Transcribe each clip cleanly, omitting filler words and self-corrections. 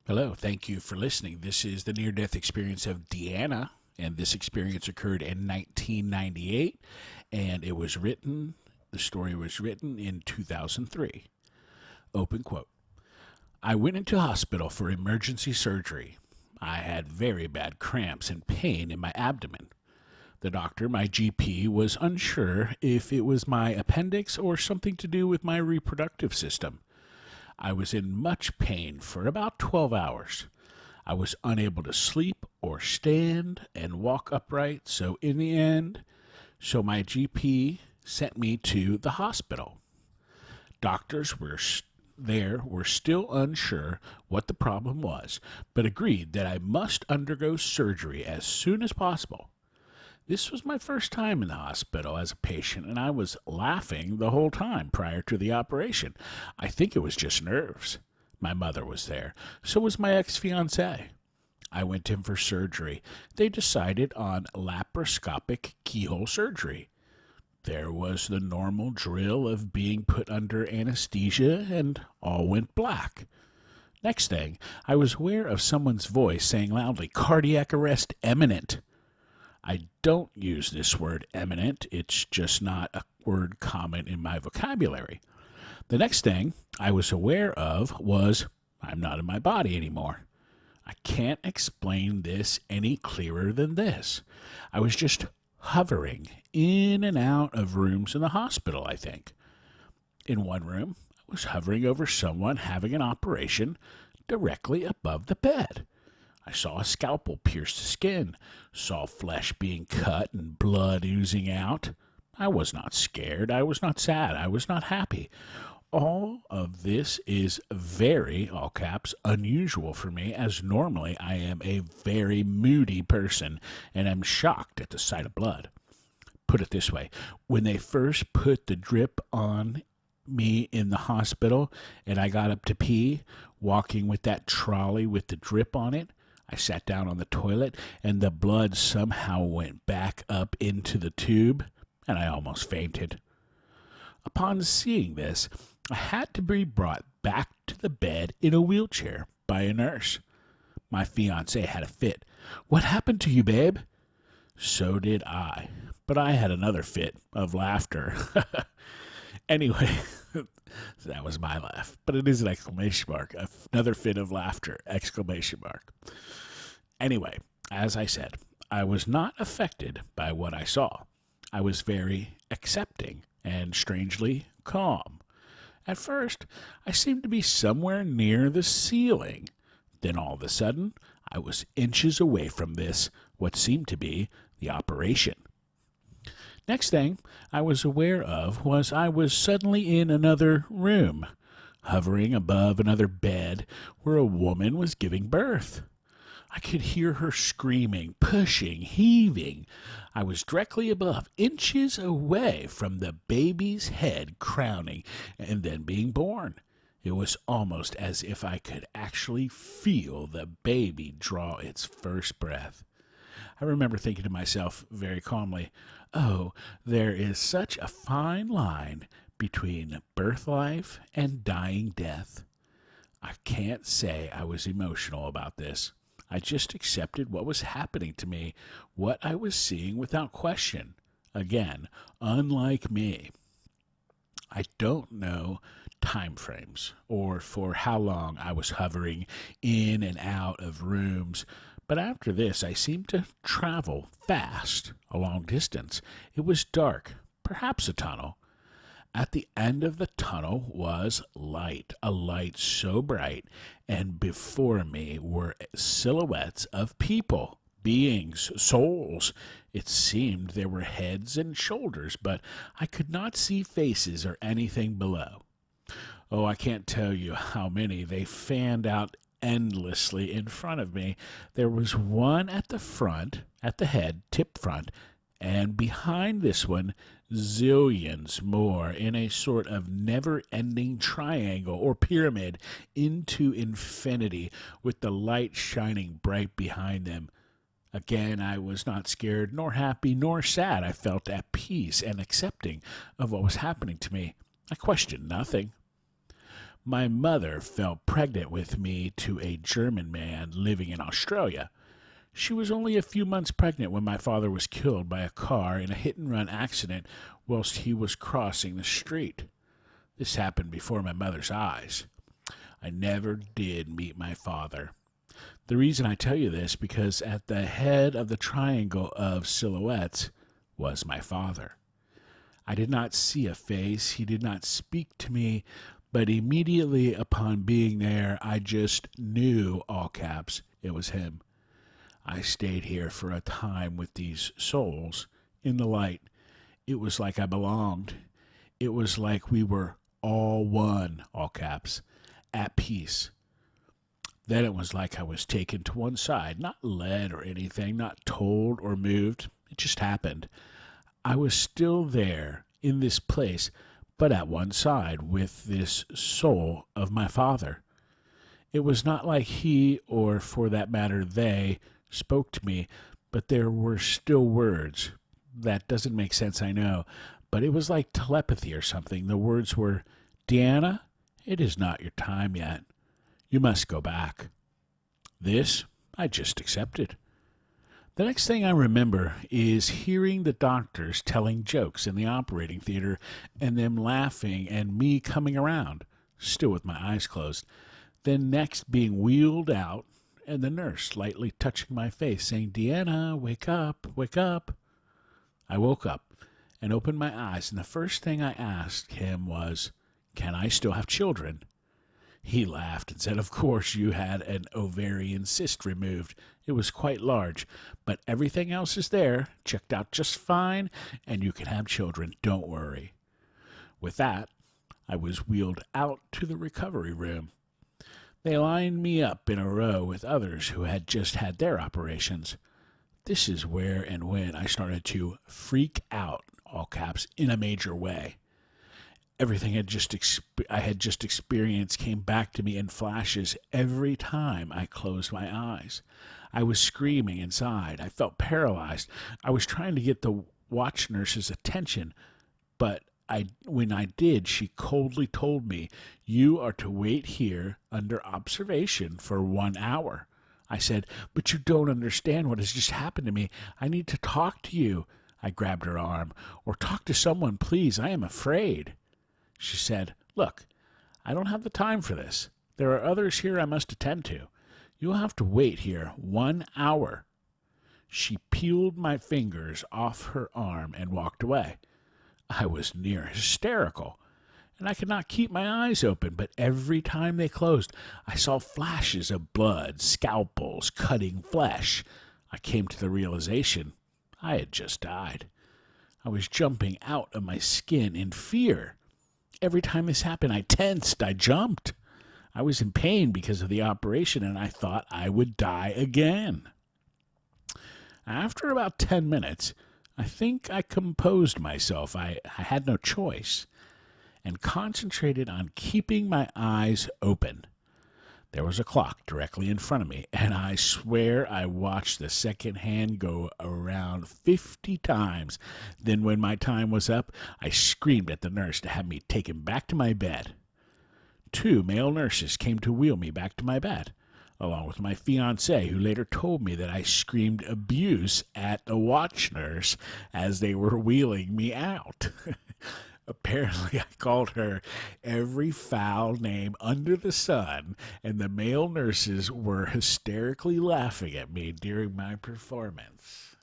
Hello, thank you for listening. This is the near death experience of Deanna, and this experience occurred in 1998, and the story was written in 2003. Open quote. I went into hospital for emergency surgery. I had very bad cramps and pain in my abdomen. The doctor, my GP, was unsure if it was my appendix or something to do with my reproductive system. I was in much pain for about 12 hours. I was unable to sleep or stand and walk upright, so in the end, my GP sent me to the hospital. Doctors were still unsure what the problem was, but agreed that I must undergo surgery as soon as possible. This was my first time in the hospital as a patient, and I was laughing the whole time prior to the operation. I think it was just nerves. My mother was there. So was my ex fiancee. I went in for surgery. They decided on laparoscopic keyhole surgery. There was the normal drill of being put under anesthesia, and all went black. Next thing, I was aware of someone's voice saying loudly, "Cardiac arrest imminent." I don't use this word "eminent." It's just not a word common in my vocabulary. The next thing I was aware of was I'm not in my body anymore. I can't explain this any clearer than this. I was just hovering in and out of rooms in the hospital, I think. In one room, I was hovering over someone having an operation directly above the bed. I saw a scalpel pierce the skin, saw flesh being cut and blood oozing out. I was not scared. I was not sad. I was not happy. All of this is very, all caps, unusual for me, as normally I am a very moody person and am shocked at the sight of blood. Put it this way, when they first put the drip on me in the hospital and I got up to pee, walking with that trolley with the drip on it, I sat down on the toilet, and the blood somehow went back up into the tube, and I almost fainted. Upon seeing this, I had to be brought back to the bed in a wheelchair by a nurse. My fiancée had a fit. "What happened to you, babe?" So did I, but I had another fit of laughter. Anyway, that was my laugh, but it is an exclamation mark. Another fit of laughter, exclamation mark. Anyway, as I said, I was not affected by what I saw. I was very accepting and strangely calm. At first, I seemed to be somewhere near the ceiling. Then all of a sudden, I was inches away from what seemed to be the operation. Next thing I was aware of was I was suddenly in another room, hovering above another bed where a woman was giving birth. I could hear her screaming, pushing, heaving. I was directly above, inches away from the baby's head crowning and then being born. It was almost as if I could actually feel the baby draw its first breath. I remember thinking to myself very calmly, "Oh, there is such a fine line between birth life and dying death." I can't say I was emotional about this. I just accepted what was happening to me, what I was seeing without question. Again, unlike me. I don't know time frames or for how long I was hovering in and out of rooms, but after this I seemed to travel fast a long distance. It was dark, perhaps a tunnel. At the end of the tunnel was light, a light so bright, and before me were silhouettes of people, beings, souls. It seemed there were heads and shoulders, but I could not see faces or anything below. Oh, I can't tell you how many. They fanned out endlessly in front of me. There was one at the front, at the head, tip front, and behind this one, zillions more in a sort of never-ending triangle or pyramid into infinity, with the light shining bright behind them. Again, I was not scared, nor happy, nor sad. I felt at peace and accepting of what was happening to me. I questioned nothing. My mother fell pregnant with me to a German man living in Australia. She was only a few months pregnant when my father was killed by a car in a hit-and-run accident whilst he was crossing the street. This happened before my mother's eyes. I never did meet my father. The reason I tell you this because at the head of the triangle of silhouettes was my father. I did not see a face, he did not speak to me, but immediately upon being there, I just knew, all caps, it was him. I stayed here for a time with these souls in the light. It was like I belonged. It was like we were all one, all caps, at peace. Then it was like I was taken to one side, not led or anything, not told or moved. It just happened. I was still there in this place, but at one side with this soul of my father. It was not like he, or for that matter they, spoke to me, but there were still words. That doesn't make sense, I know, but it was like telepathy or something. The words were, "Deanna, it is not your time yet. You must go back." This I just accepted. The next thing I remember is hearing the doctors telling jokes in the operating theater and them laughing and me coming around, still with my eyes closed. Then next being wheeled out and the nurse lightly touching my face saying, "Deanna, wake up, wake up." I woke up and opened my eyes, and the first thing I asked him was, "Can I still have children?" He laughed and said, "Of course you had an ovarian cyst removed. It was quite large, but everything else is there, checked out just fine, and you can have children. Don't worry." With that, I was wheeled out to the recovery room. They lined me up in a row with others who had just had their operations. This is where and when I started to freak out, all caps, in a major way. Everything I had just experienced came back to me in flashes every time I closed my eyes. I was screaming inside. I felt paralyzed. I was trying to get the watch nurse's attention, but when I did, she coldly told me, "You are to wait here under observation for 1 hour." I said, "But you don't understand what has just happened to me. I need to talk to you." I grabbed her arm. "Or talk to someone, please. I am afraid." She said, "Look, I don't have the time for this. There are others here I must attend to. You'll have to wait here 1 hour. She peeled my fingers off her arm and walked away. I was near hysterical, and I could not keep my eyes open, but every time they closed, I saw flashes of blood, scalpels cutting flesh. I came to the realization I had just died. I was jumping out of my skin in fear. Every time this happened, I tensed, I jumped. I was in pain because of the operation, and I thought I would die again. After about 10 minutes, I think I composed myself. I had no choice, and concentrated on keeping my eyes open. There was a clock directly in front of me, and I swear I watched the second hand go around 50 times. Then when my time was up, I screamed at the nurse to have me taken back to my bed. 2 male nurses came to wheel me back to my bed, along with my fiancée, who later told me that I screamed abuse at the watch nurse as they were wheeling me out. Apparently, I called her every foul name under the sun, and the male nurses were hysterically laughing at me during my performance.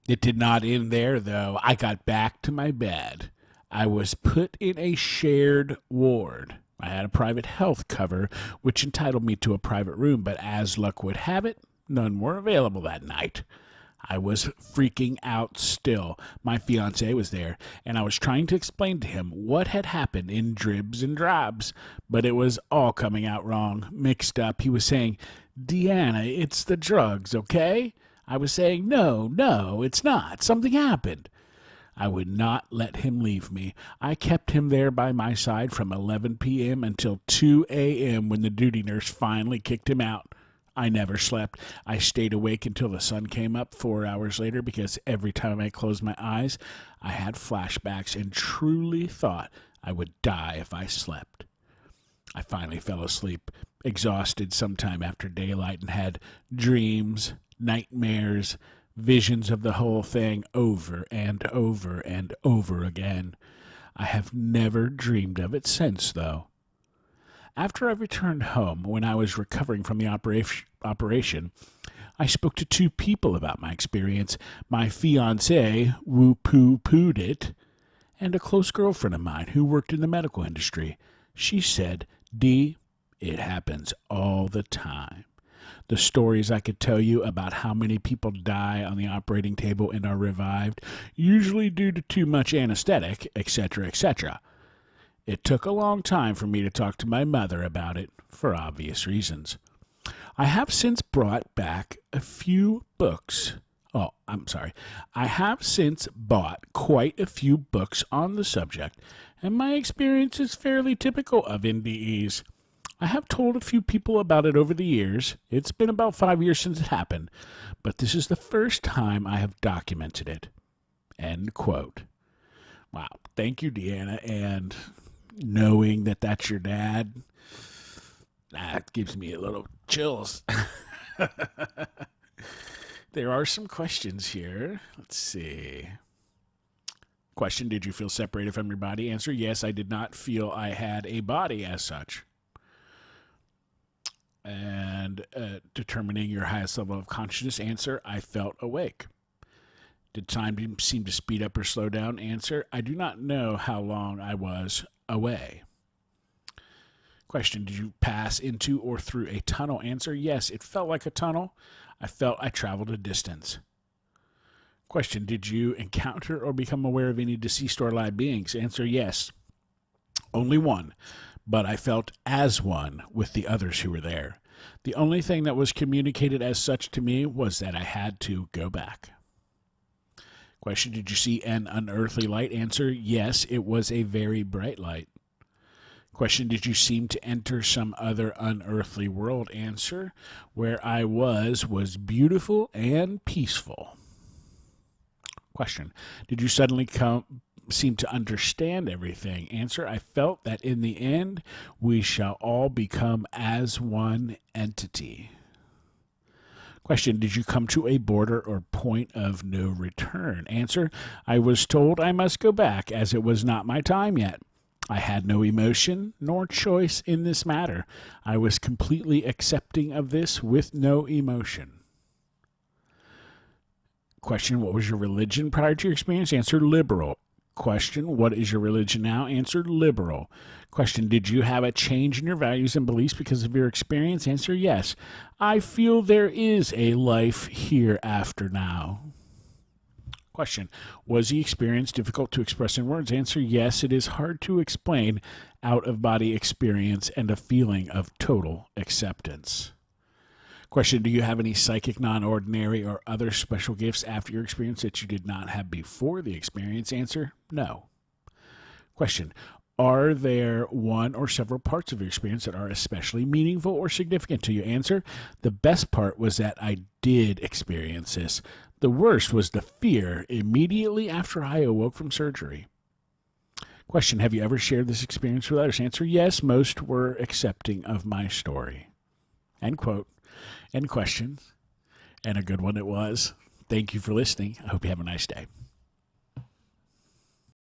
It did not end there, though. I got back to my bed. I was put in a shared ward. I had a private health cover, which entitled me to a private room, but as luck would have it, none were available that night. I was freaking out still. My fiancé was there, and I was trying to explain to him what had happened in dribs and drabs, but it was all coming out wrong, mixed up. He was saying, "Deanna, it's the drugs, okay?" I was saying, No, it's not. Something happened." I would not let him leave me. I kept him there by my side from 11 p.m. until 2 a.m. when the duty nurse finally kicked him out. I never slept. I stayed awake until the sun came up 4 hours later because every time I closed my eyes, I had flashbacks and truly thought I would die if I slept. I finally fell asleep, exhausted sometime after daylight, and had dreams, nightmares, visions of the whole thing over and over and over again. I have never dreamed of it since, though. After I returned home, when I was recovering from the operation, I spoke to two people about my experience. My fiancée woo-poo-pooed it, and a close girlfriend of mine who worked in the medical industry. She said, "D, it happens all the time." The stories I could tell you about how many people die on the operating table and are revived, usually due to too much anesthetic, etc., etc. It took a long time for me to talk to my mother about it, for obvious reasons. I have since brought back a few books. I have since bought quite a few books on the subject, and my experience is fairly typical of NDEs. I have told a few people about it over the years. It's been about 5 years since it happened, but this is the first time I have documented it. End quote. Wow. Thank you, Deanna. And knowing that that's your dad, that gives me a little chills. There are some questions here. Let's see. Question, did you feel separated from your body? Answer, yes, I did not feel I had a body as such. And determining your highest level of consciousness. Answer, I felt awake. Did time seem to speed up or slow down? Answer, I do not know how long I was away. Question, did you pass into or through a tunnel? Answer, yes, it felt like a tunnel. I felt I traveled a distance. Question, did you encounter or become aware of any deceased or alive beings? Answer, yes. Only one, but I felt as one with the others who were there. The only thing that was communicated as such to me was that I had to go back. Question, did you see an unearthly light? Answer, yes, it was a very bright light. Question, did you seem to enter some other unearthly world? Answer, where I was beautiful and peaceful. Question, did you suddenly seem to understand everything? Answer, I felt that in the end we shall all become as one entity. Question, did you come to a border or point of no return? Answer, I was told I must go back as it was not my time yet. I had no emotion nor choice in this matter. I was completely accepting of this with no emotion. Question, what was your religion prior to your experience? Answer, liberal. Question, what is your religion now? Answer, liberal. Question, did you have a change in your values and beliefs because of your experience? Answer, yes. I feel there is a life hereafter now. Question, was the experience difficult to express in words? Answer, yes, it is hard to explain out-of-body experience and a feeling of total acceptance. Question, do you have any psychic, non-ordinary, or other special gifts after your experience that you did not have before the experience? Answer, no. Question, are there one or several parts of your experience that are especially meaningful or significant to you? Answer, the best part was that I did experience this. The worst was the fear immediately after I awoke from surgery. Question, have you ever shared this experience with others? Answer, yes, most were accepting of my story. End quote. End question. And a good one it was. Thank you for listening. I hope you have a nice day.